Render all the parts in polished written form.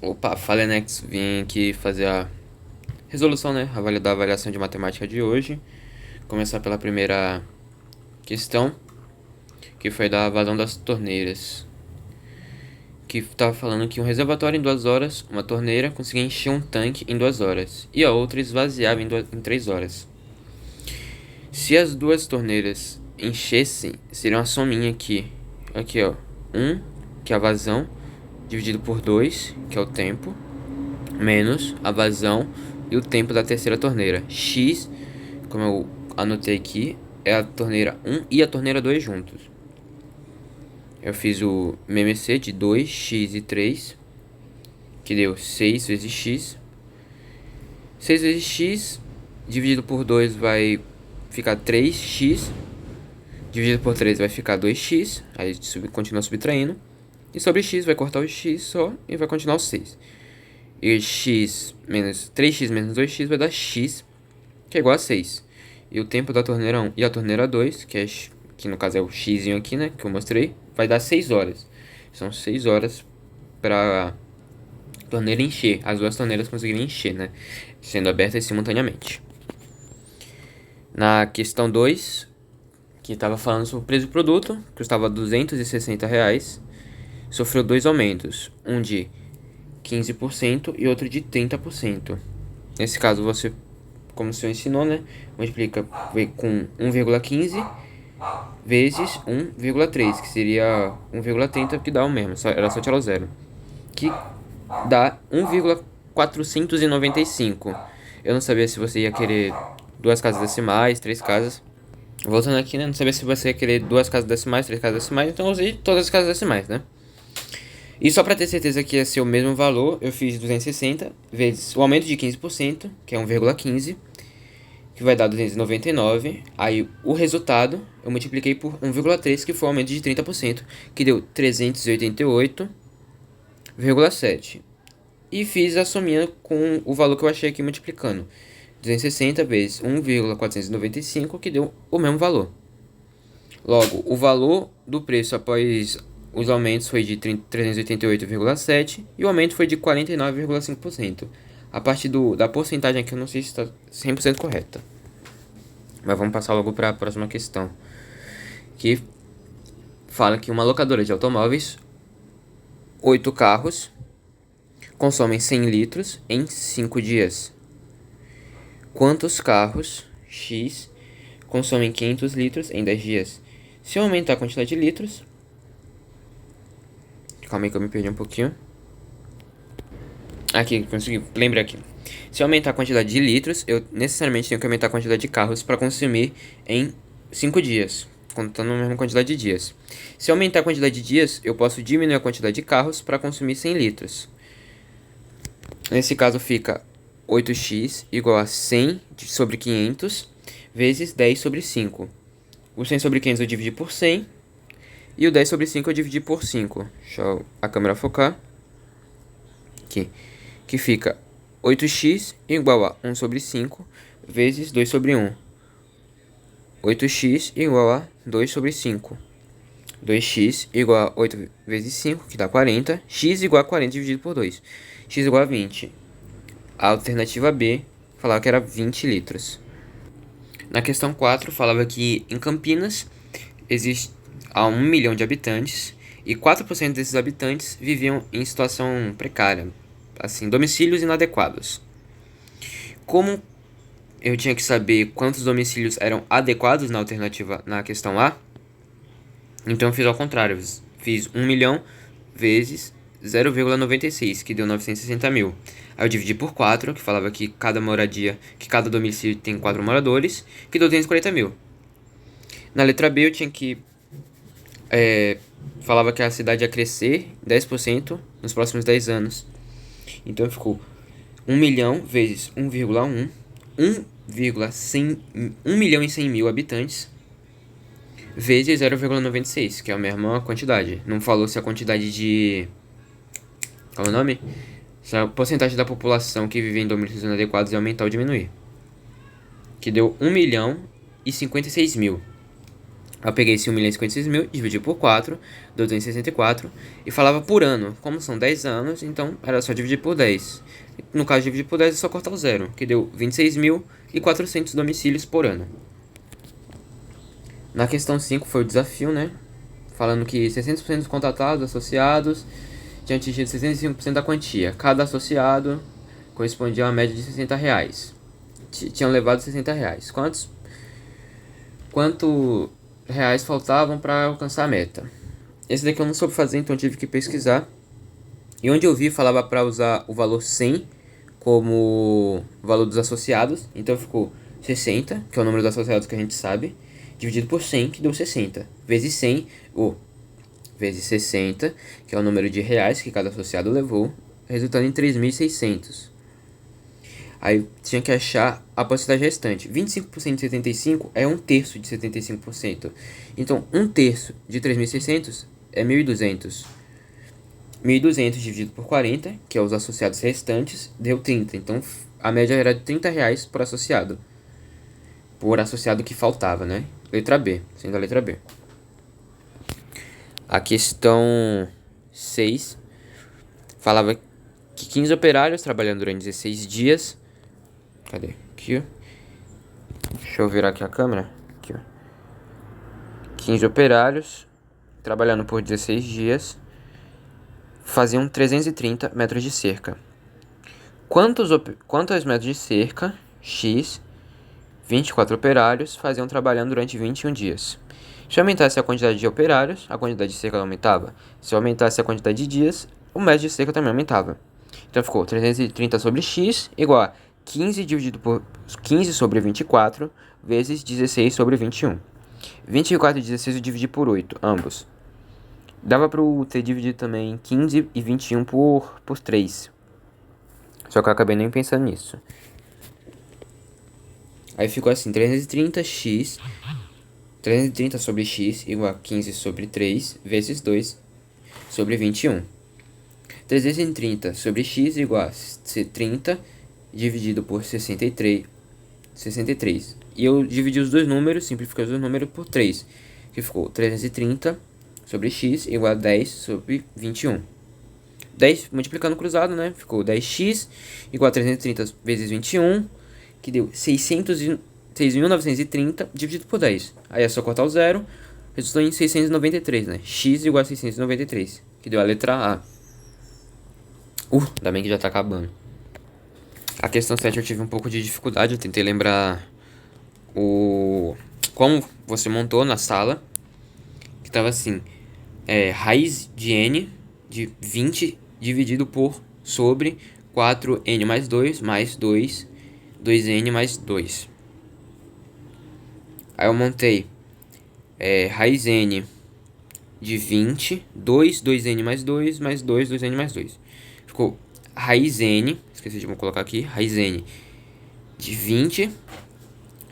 Opa, fala Nex, vim aqui fazer a resolução, né? Da avaliação de matemática de hoje. Começar pela primeira questão, que foi da vazão das torneiras. Que estava falando que um reservatório em 2 horas, uma torneira conseguia encher um tanque em 2 horas, e a outra esvaziava em 3 horas. Se as duas torneiras enchessem, seria uma sominha aqui. Aqui, ó. Que é a vazão, dividido por 2, que é o tempo, menos a vazão e o tempo da terceira torneira. X, como eu anotei aqui, é a torneira 1 e a torneira 2 juntos. Eu fiz o MMC de 2, x e 3, que deu 6 vezes x. 6 vezes x dividido por 2 vai ficar 3x. Dividido por 3 vai ficar 2x. Aí continua subtraindo. E sobre x vai cortar o x só e vai continuar o 6. E x menos 3x menos 2x vai dar x, que é igual a 6. E o tempo da torneira 1 e a torneira 2, que no caso é o x aqui, né, que eu mostrei, vai dar 6 horas. São 6 horas para a torneira encher, as duas torneiras conseguirem encher, né, sendo abertas simultaneamente. Na questão 2, que estava falando sobre o preço do produto, que custava R$ 260, sofreu dois aumentos, um de 15% e outro de 30%. Nesse caso, você, como o senhor ensinou, né, multiplica com 1,15 vezes 1,3, que seria 1,30, que dá o mesmo, era só tirar o zero, que dá 1,495. Eu não sabia se você ia querer duas casas decimais, três casas. Voltando aqui, né, não sabia se você ia querer duas casas decimais, três casas decimais, então eu usei todas as casas decimais, né. E só para ter certeza que ia ser o mesmo valor, eu fiz 260 vezes o aumento de 15%, que é 1,15, que vai dar 299. Aí o resultado eu multipliquei por 1,3, que foi o aumento de 30%, que deu 388,7. E fiz a sominha com o valor que eu achei aqui multiplicando. 260 vezes 1,495, que deu o mesmo valor. Logo, o valor do preço após os aumentos foi de 388,7 e o aumento foi de 49,5%. A parte da porcentagem aqui eu não sei se está 100% correta. Mas vamos passar logo para a próxima questão. Que fala que uma locadora de automóveis, 8 carros, consomem 100 litros em 5 dias. Quantos carros, X, consomem 500 litros em 10 dias? Se eu aumentar a quantidade de litros... Calma aí que eu me perdi um pouquinho. Aqui, consegui, lembrei aqui. Se eu aumentar a quantidade de litros, eu necessariamente tenho que aumentar a quantidade de carros para consumir em 5 dias, contando a mesma quantidade de dias. Se eu aumentar a quantidade de dias, eu posso diminuir a quantidade de carros para consumir 100 litros. Nesse caso fica 8x igual a 100 sobre 500 vezes 10 sobre 5. O 100 sobre 500 eu dividi por 100 e o 10 sobre 5 eu dividi por 5. Deixa a câmera focar. Aqui. Que fica 8x igual a 1 sobre 5 vezes 2 sobre 1. 8x igual a 2 sobre 5. 2x igual a 8 vezes 5, que dá 40. X igual a 40 dividido por 2. X igual a 20. A alternativa B falava que era 20 litros. Na questão 4, falava que em Campinas há 1 milhão de habitantes e 4% desses habitantes viviam em situação precária, assim, domicílios inadequados. Como eu tinha que saber quantos domicílios eram adequados na questão A, então eu fiz ao contrário, fiz 1 milhão vezes 0,96, que deu 960 mil. Aí eu dividi por 4, que falava que cada domicílio tem 4 moradores, que deu 240 mil. Na letra B eu tinha que... falava que a cidade ia crescer 10% nos próximos 10 anos. Então ficou 1 milhão vezes 1,1, 1 milhão e 100 mil habitantes, vezes 0,96, que é a mesma quantidade. Não falou se a quantidade de... Qual é o nome? Se a porcentagem da população que vive em domicílios inadequados ia aumentar ou diminuir. Que deu 1 milhão e 56 mil. Eu peguei esse 1.056.000, dividi por 4, deu 264, e falava por ano. Como são 10 anos, então era só dividir por 10. No caso de dividir por 10 é só cortar o zero, que deu 26.400 domicílios por ano. Na questão 5 foi o desafio, né? Falando que 60% dos contratados associados tinham atingido 65% da quantia. Cada associado correspondia a uma média de R$60. Tinham levado R$60. Quanto reais faltavam para alcançar a meta? Esse daqui eu não soube fazer, então tive que pesquisar. E onde eu vi falava para usar o valor 100 como valor dos associados. Então ficou 60, que é o número dos associados que a gente sabe, dividido por 100, que deu 60, vezes 100, ou vezes 60, que é o número de reais que cada associado levou, resultando em 3.600. Aí tinha que achar a porcentagem restante. 25% de 75 é um terço de 75%. Então, um terço de 3.600 é 1.200. 1.200 dividido por 40, que é os associados restantes, deu 30. Então, a média era de R$30 por associado. Por associado que faltava, né? Letra B, sendo a letra B. A questão 6 falava que 15 operários trabalhando durante 16 dias. Cadê? Aqui, ó. Deixa eu virar aqui a câmera. Aqui, ó. 15 operários trabalhando por 16 dias faziam 330 metros de cerca. Quantos metros de cerca, X, 24 operários faziam trabalhando durante 21 dias? Se aumentasse a quantidade de operários, a quantidade de cerca aumentava. Se aumentasse a quantidade de dias, o metro de cerca também aumentava. Então ficou 330 sobre x igual a 15 dividido por 15 sobre 24 vezes 16 sobre 21. 24 e 16 eu dividi por 8, ambos. Dava para eu ter dividido também 15 e 21 por 3. Só que eu acabei nem pensando nisso. Aí ficou assim, 330 sobre x igual a 15 sobre 3 vezes 2 sobre 21. 330 sobre x igual a 30 dividido por 63. E eu dividi os dois números, simplifiquei os dois números por 3, que ficou 330 sobre x igual a 10 sobre 21. 10 multiplicando cruzado, né? Ficou 10x igual a 330 vezes 21, que deu 6.930 dividido por 10. Aí é só cortar o zero, resultou em 693, né? X igual a 693, que deu a letra A. Ainda bem que já tá acabando. A questão 7 eu tive um pouco de dificuldade, eu tentei lembrar como você montou na sala, que tava assim, raiz de n de 20 dividido por sobre 4n mais 2 mais 2n mais 2. Aí eu montei raiz n de 20, 2n mais 2 mais 2n mais 2. Ficou raiz n, esqueci de colocar aqui, raiz n de 20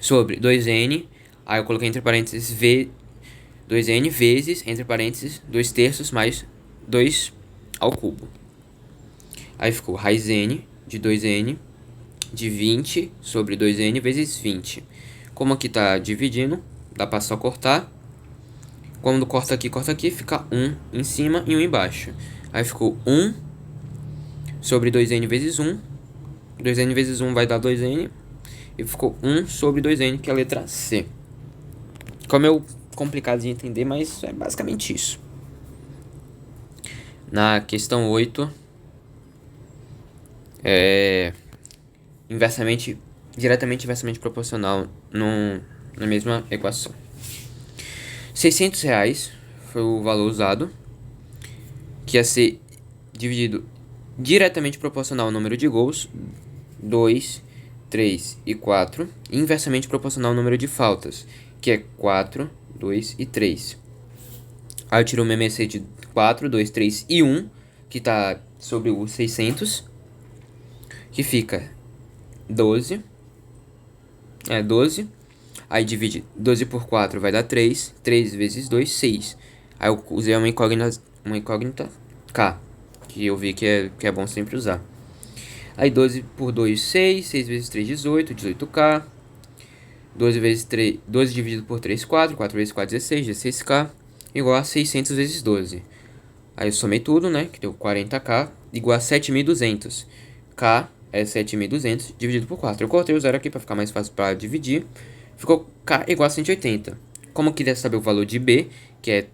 sobre 2n, aí eu coloquei entre parênteses 2n vezes, entre parênteses, 2 terços mais 2 ao cubo. Aí ficou raiz n de 2n de 20 sobre 2n vezes 20. Como aqui tá dividindo, dá pra só cortar. Quando corta aqui, fica 1 em cima e 1 embaixo. Aí ficou 1 sobre 2n vezes 1. 2n vezes 1 vai dar 2n. E ficou 1 sobre 2n, que é a letra C. Como é complicado de entender, mas é basicamente isso. Na questão 8, diretamente inversamente proporcional na mesma equação. R$600 foi o valor usado, que ia ser dividido diretamente proporcional ao número de gols, 2, 3 e 4, e inversamente proporcional ao número de faltas, que é 4, 2 e 3. Aí eu tiro o MMC de 4, 2, 3 e 1, que está sobre o 600, que fica 12. 12. Aí divide 12 por 4 vai dar 3. 3 vezes 2, 6. Aí eu usei uma incógnita K, que eu vi que é bom sempre usar. Aí 12 por 2, 6. 6 vezes 3, 18. 18K. 12 vezes 3, 12 dividido por 3, 4. 4 vezes 4, 16. 16k igual a 600 vezes 12. Aí eu somei tudo, né? Que deu 40k igual a 7.200. K é 7.200 dividido por 4. Eu cortei o zero aqui para ficar mais fácil para dividir. Ficou K igual a 180. Como eu queria saber o valor de B, que é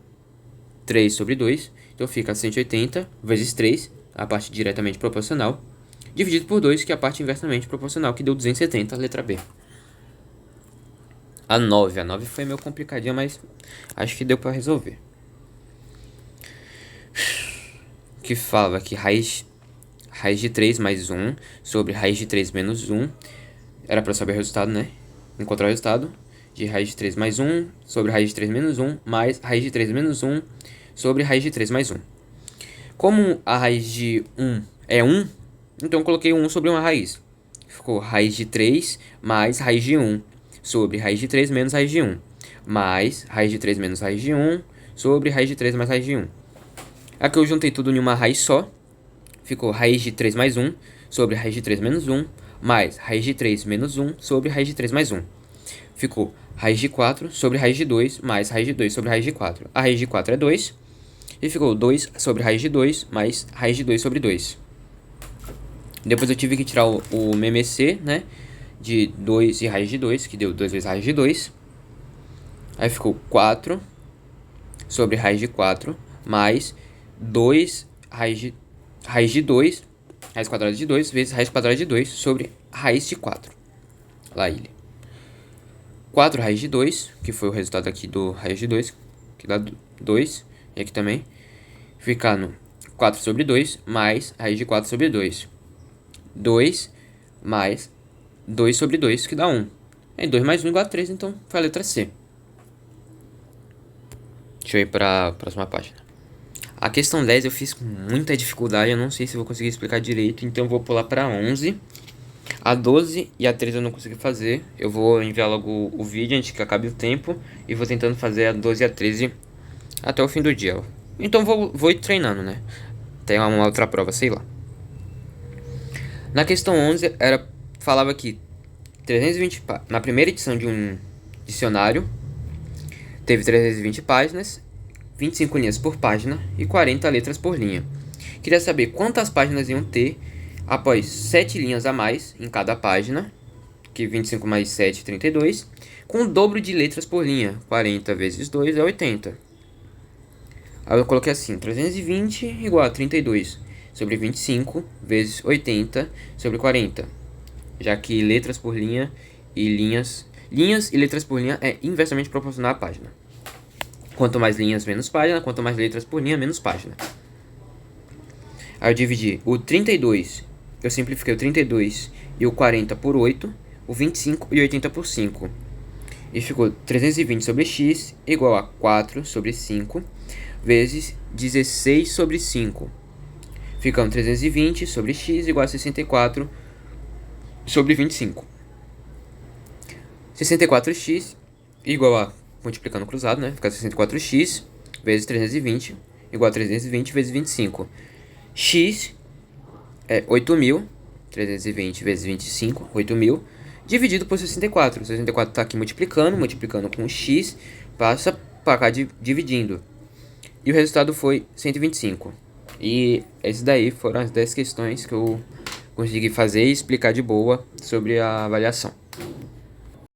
3 sobre 2, então fica 180 vezes 3, a parte diretamente proporcional, dividido por 2, que é a parte inversamente proporcional, que deu 270, letra B. A 9 foi meio complicadinha, mas acho que deu para resolver. Que fala que raiz de 3 mais 1 sobre raiz de 3 menos 1. Era para saber o resultado, né? Encontrar o resultado de raiz de 3 mais 1 sobre raiz de 3 menos 1 mais raiz de 3 menos 1 sobre raiz de 3 mais 1. Como a raiz de 1 é 1, então eu coloquei 1 sobre uma raiz. Ficou raiz de 3 mais raiz de 1 sobre raiz de 3 menos raiz de 1. Mais raiz de 3 menos raiz de 1 sobre raiz de 3 mais raiz de 1. Aqui eu juntei tudo em uma raiz só. Ficou raiz de 3 mais 1 sobre raiz de 3 menos 1, mais raiz de 3 menos 1 sobre raiz de 3 mais 1. Ficou raiz de 4 sobre raiz de 2, mais raiz de 2 sobre raiz de 4. A raiz de 4 é 2, e ficou 2 sobre raiz de 2, mais raiz de 2 sobre 2. Depois eu tive que tirar o MMC, né, de 2 e raiz de 2, que deu 2 vezes raiz de 2. Aí ficou 4 sobre raiz de 4, mais 2 raiz de 2, raiz quadrada de 2, vezes raiz quadrada de 2 sobre raiz de 4. Lá ele. 4 raiz de 2, que foi o resultado aqui do raiz de 2, que dá 2, e aqui também. Ficando 4 sobre 2, mais raiz de 4 sobre 2. 2 mais 2 sobre 2, que dá 1. E 2 mais 1 igual a 3, então foi a letra C. Deixa eu ir para a próxima página. A questão 10 eu fiz com muita dificuldade, eu não sei se vou conseguir explicar direito, então eu vou pular para 11. A 12 e a 13 eu não consegui fazer, eu vou enviar logo o vídeo antes que acabe o tempo e vou tentando fazer a 12 e a 13 até o fim do dia. Então vou ir treinando, né? Tem uma outra prova, sei lá. Na questão 11 falava que 320 na primeira edição de um dicionário teve 320 páginas, 25 linhas por página e 40 letras por linha. Queria saber quantas páginas iam ter após 7 linhas a mais em cada página, que 25 mais 7, 32, com o dobro de letras por linha, 40 vezes 2 é 80. Aí eu coloquei assim, 320 igual a 32 sobre 25 vezes 80 sobre 40, já que letras por linha e linhas e letras por linha é inversamente proporcional à página. Quanto mais linhas, menos página. Quanto mais letras por linha, menos página. Aí eu dividi o 32, eu simplifiquei o 32 e o 40 por 8, o 25 e o 80 por 5. E ficou 320 sobre x igual a 4 sobre 5 vezes 16 sobre 5. Ficando 320 sobre x igual a 64 sobre 25. 64x igual a, multiplicando cruzado, né? Fica 64x vezes 320 igual a 320 vezes 25. X é 8.000, 320 vezes 25, 8.000, dividido por 64. 64 está aqui multiplicando com x, passa para cá dividindo. E o resultado foi 125. E esses daí foram as 10 questões que eu consegui fazer e explicar de boa sobre a avaliação.